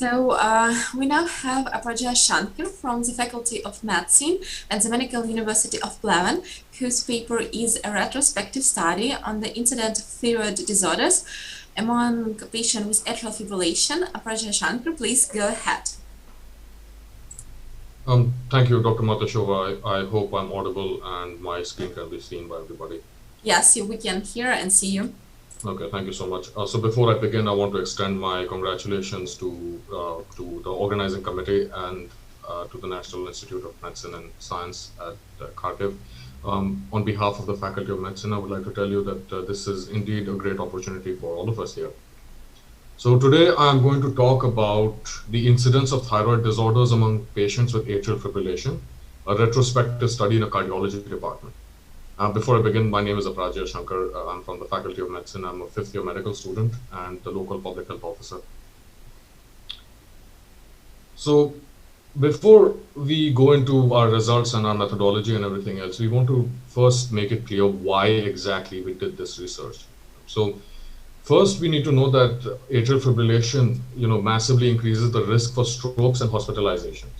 We now have Aparajita Shankar from the Faculty of Medicine at the Medical University of Pleven, whose paper is a retrospective study on the incidence of thyroid disorders among patients with atrial fibrillation. Aparajita Shankar, please go ahead. Thank you, Dr. Matashova. I hope I'm audible and my screen can be seen by everybody. Yes, we can hear and see you. Okay, thank you so much. So before I begin, I want to extend my congratulations to the organizing committee and to the National Institute of Medicine and Science at Kharkiv. On behalf of the Faculty of Medicine, I would like to tell you that this is indeed a great opportunity for all of us here. So today I'm going to talk about the incidence of thyroid disorders among patients with atrial fibrillation, a retrospective study in a cardiology department. Before I begin, my name is Aparajita Shankar. I'm from the Faculty of Medicine. I'm a fifth-year medical student and the local public health officer. So before we go into our results and our methodology and everything else, we want to first make it clear why exactly we did this research. So first, we need to know that atrial fibrillation, massively increases the risk for strokes and hospitalizations.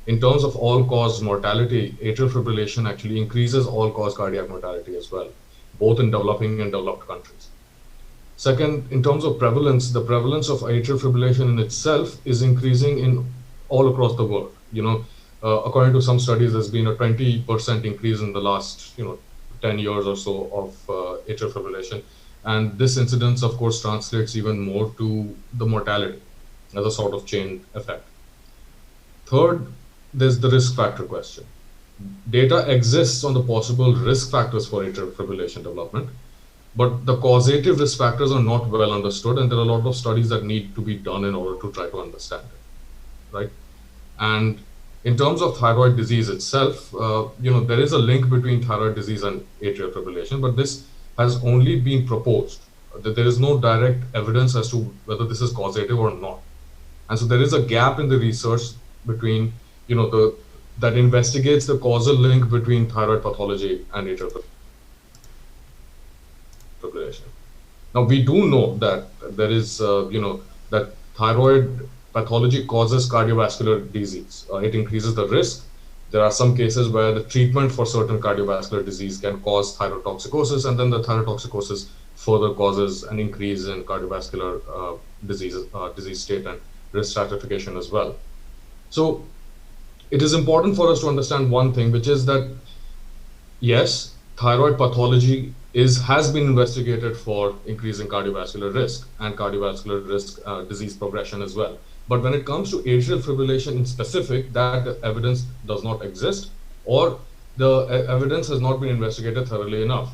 In terms of all-cause mortality, atrial fibrillation actually increases all-cause cardiac mortality as well, both in developing and developed countries. Second, in terms of prevalence, the prevalence of atrial fibrillation in itself is increasing in all across the world. According to some studies, there's been a 20% increase in the last 10 years or so of atrial fibrillation. And this incidence, of course, translates even more to the mortality as a sort of chain effect. Third, there's the risk factor question. Data exists on the possible risk factors for atrial fibrillation development, but the causative risk factors are not well understood, and there are a lot of studies that need to be done in order to try to understand it, right? And in terms of thyroid disease itself, there is a link between thyroid disease and atrial fibrillation, but this has only been proposed. That there is no direct evidence as to whether this is causative or not. And so there is a gap in the research between, that investigates the causal link between thyroid pathology and atrial fibrillation. Now, we do know that there is, that thyroid pathology causes cardiovascular disease. It increases the risk. There are some cases where the treatment for certain cardiovascular disease can cause thyrotoxicosis, and then the thyrotoxicosis further causes an increase in cardiovascular disease state and risk stratification as well. So it is important for us to understand one thing, which is that, yes, thyroid pathology has been investigated for increasing cardiovascular risk and cardiovascular risk disease progression as well. But when it comes to atrial fibrillation in specific, that evidence does not exist, or the evidence has not been investigated thoroughly enough.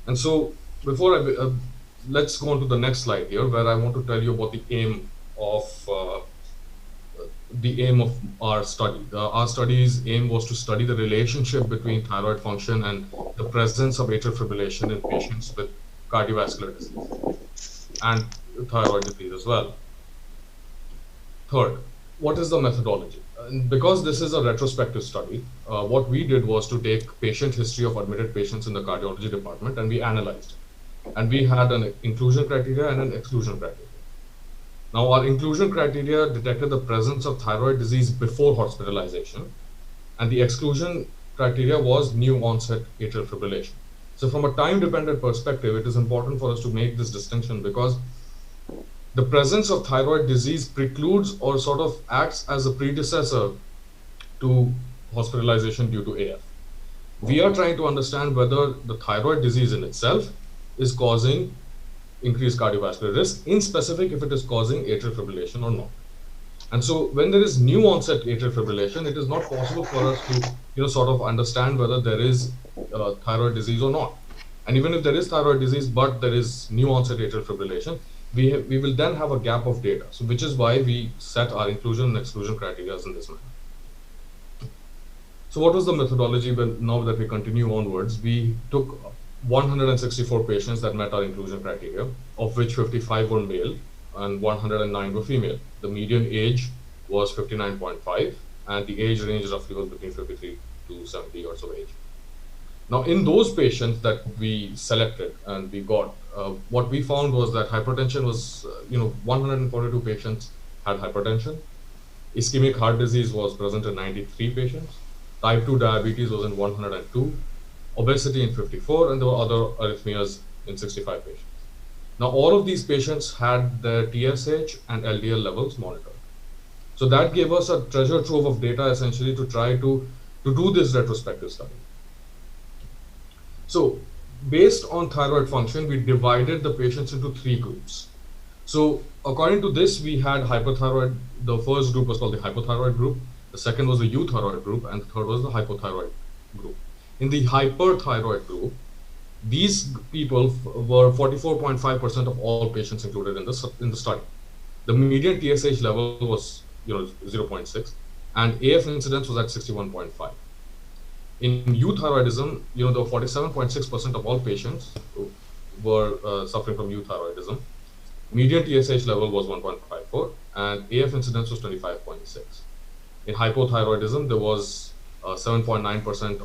And so before let's go on to the next slide here, where I want to tell you about the aim of our study. Our study's aim was to study the relationship between thyroid function and the presence of atrial fibrillation in patients with cardiovascular disease and thyroid disease as well. Third, what is the methodology? Because this is a retrospective study, what we did was to take patient history of admitted patients in the cardiology department, and we analyzed it. And we had an inclusion criteria and an exclusion criteria. Now, our inclusion criteria detected the presence of thyroid disease before hospitalization, and the exclusion criteria was new onset atrial fibrillation. So from a time-dependent perspective, it is important for us to make this distinction, because the presence of thyroid disease precludes or sort of acts as a predecessor to hospitalization due to AF. We are trying to understand whether the thyroid disease in itself is causing increased cardiovascular risk, in specific if it is causing atrial fibrillation or not. And so when there is new onset atrial fibrillation, it is not possible for us to sort of understand whether there is thyroid disease or not. And even if there is thyroid disease but there is new onset atrial fibrillation, we will then have a gap of data. So which is why we set our inclusion and exclusion criteria in this manner. So what was the methodology? Well, now that we continue onwards, we took 164 patients that met our inclusion criteria, of which 55 were male and 109 were female. The median age was 59.5, and the age range roughly was between 53 to 70 years of age. Now, in those patients that we selected and we got, what we found was that hypertension was, 142 patients had hypertension. Ischemic heart disease was present in 93 patients. Type 2 diabetes was in 102, obesity in 54, and there were other arrhythmias in 65 patients. Now, all of these patients had their TSH and LDL levels monitored. So that gave us a treasure trove of data essentially to try to do this retrospective study. So based on thyroid function, we divided the patients into 3 groups. So according to this, we had hypothyroid. The first group was called the hypothyroid group. The second was the euthyroid group, and the third was the hypothyroid group. In the hyperthyroid group, these people were 44.5% of all patients included in the study. The median TSH level was 0.6, and AF incidence was at 61.5. In euthyroidism, the 47.6% of all patients were suffering from euthyroidism. Median TSH level was 1.54, and AF incidence was 25.6. In hypothyroidism, there was 7.9%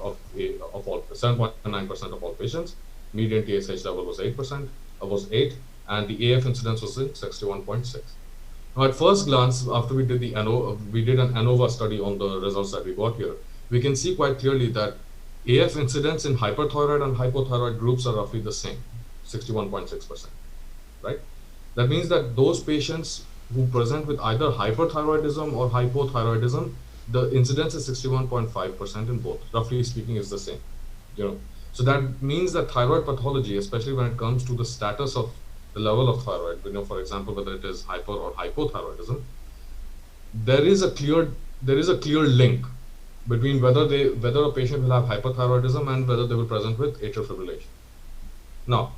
of all patients. Median TSH level was 8, and the AF incidence was 61.6. Now, at first glance, after we did an ANOVA study on the results that we got here, we can see quite clearly that AF incidence in hyperthyroid and hypothyroid groups are roughly the same, 61.6%, right? That means that those patients who present with either hyperthyroidism or hypothyroidism, the incidence is 61.5% in both. Roughly speaking, is the same. So that means that thyroid pathology, especially when it comes to the status of the level of thyroid, for example, whether it is hyper or hypothyroidism, there is a clear link between whether a patient will have hyperthyroidism and whether they will present with atrial fibrillation. Now,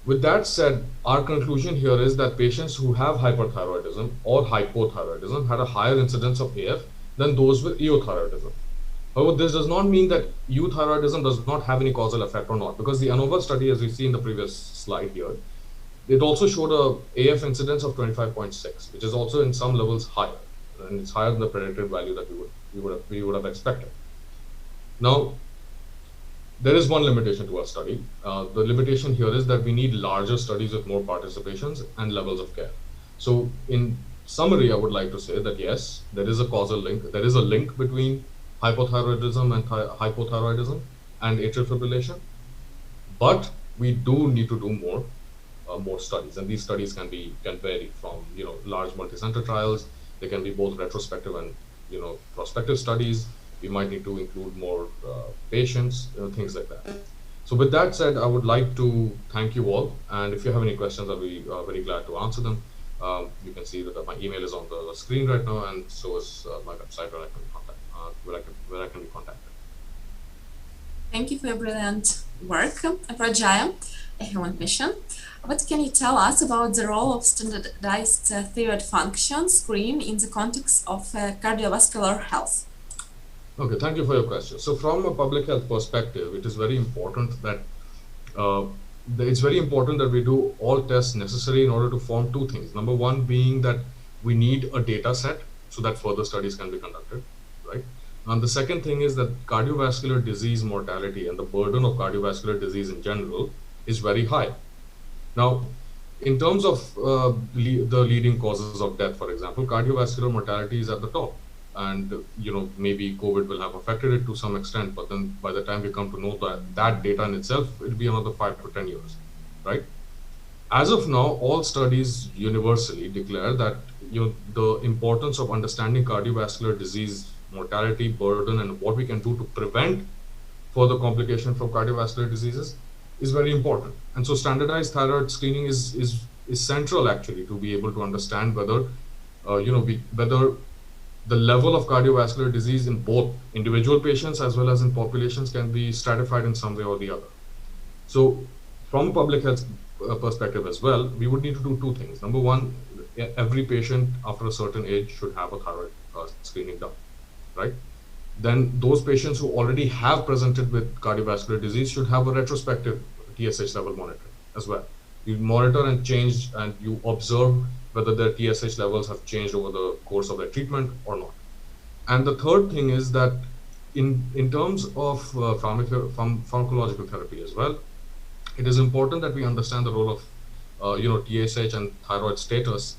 with that said, our conclusion here is that patients who have hyperthyroidism or hypothyroidism had a higher incidence of AF than those with euthyroidism. However, this does not mean that euthyroidism does not have any causal effect or not, because the ANOVA study, as we see in the previous slide here, it also showed a AF incidence of 25.6, which is also in some levels higher, and it's higher than the predicted value that we would have expected. Now, there is one limitation to our study. The limitation here is that we need larger studies with more participations and levels of care. So in summary, I would like to say that yes, there is a causal link. There is a link between hypothyroidism and hypothyroidism and atrial fibrillation, but we do need to do more studies, and these studies can vary from large multi-center trials. They can be both retrospective and prospective studies. We might need to include more patients, things like that. So with that said, I would like to thank you all, and if you have any questions, I'll be very glad to answer them. You can see that my email is on the screen right now, and so is my website where I can be contacted. Thank you for your brilliant work, Prajaya. I have one question. What can you tell us about the role of standardized thyroid function screen in the context of cardiovascular health? Okay, thank you for your question. So from a public health perspective, it is very important that we do all tests necessary in order to form 2 things. Number one being that we need a data set so that further studies can be conducted, right? And the second thing is that cardiovascular disease mortality and the burden of cardiovascular disease in general is very high. Now, in terms of the leading causes of death, for example, cardiovascular mortality is at the top. And maybe COVID will have affected it to some extent, but then by the time we come to know that data in itself, it'll be another 5 to 10 years, right? As of now, all studies universally declare that the importance of understanding cardiovascular disease mortality burden and what we can do to prevent further complication from cardiovascular diseases is very important. And so standardized thyroid screening is central actually to be able to understand whether whether the level of cardiovascular disease in both individual patients as well as in populations can be stratified in some way or the other. So from a public health perspective as well, we would need to do 2 things. Number one, every patient after a certain age should have a thyroid screening done, right? Then those patients who already have presented with cardiovascular disease should have a retrospective TSH level monitoring as well. You monitor and change, and you observe whether their TSH levels have changed over the course of their treatment or not. And the third thing is that in terms of pharmacological therapy as well, it is important that we understand the role of TSH and thyroid status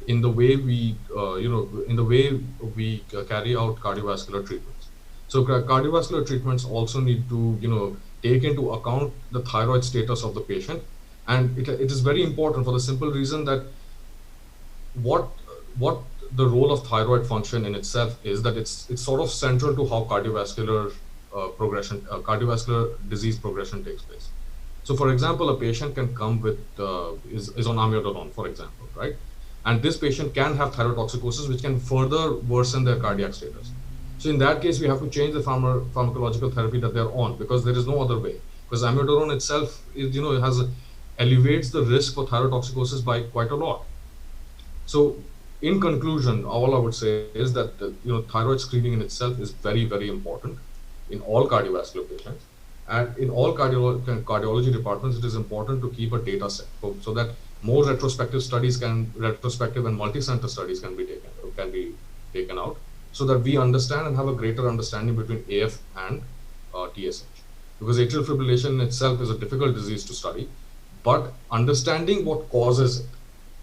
in the way we, carry out cardiovascular treatments. So cardiovascular treatments also need to, take into account the thyroid status of the patient. And it is very important for the simple reason that what the role of thyroid function in itself is that it's sort of central to how cardiovascular cardiovascular disease progression takes place. So, for example, a patient can come with is on amiodarone, for example, right? And this patient can have thyrotoxicosis, which can further worsen their cardiac status. So, in that case, we have to change the pharmacological therapy that they're on, because there is no other way. Because amiodarone itself is, it elevates the risk for thyrotoxicosis by quite a lot. So, in conclusion, all I would say is that thyroid screening in itself is very, very important in all cardiovascular patients. And in all cardiology departments, it is important to keep a data set so that more retrospective and multi-center studies can be taken out, so that we understand and have a greater understanding between AF and TSH. Because atrial fibrillation in itself is a difficult disease to study, but understanding what causes it,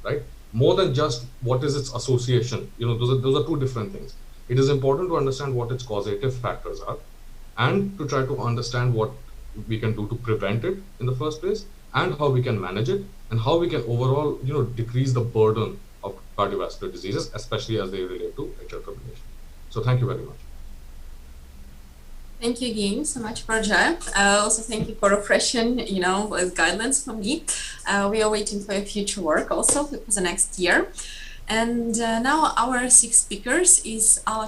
right? More than just what is its association, those are two different things. It is important to understand what its causative factors are, and to try to understand what we can do to prevent it in the first place, and how we can manage it, and how we can overall, decrease the burden of cardiovascular diseases, especially as they relate to atrial fibrillation. So thank you very much. Thank you again so much, Parjay. Also, thank you for refreshing, with guidelines for me. We are waiting for your future work also for the next year. And now our 6 speakers is Ala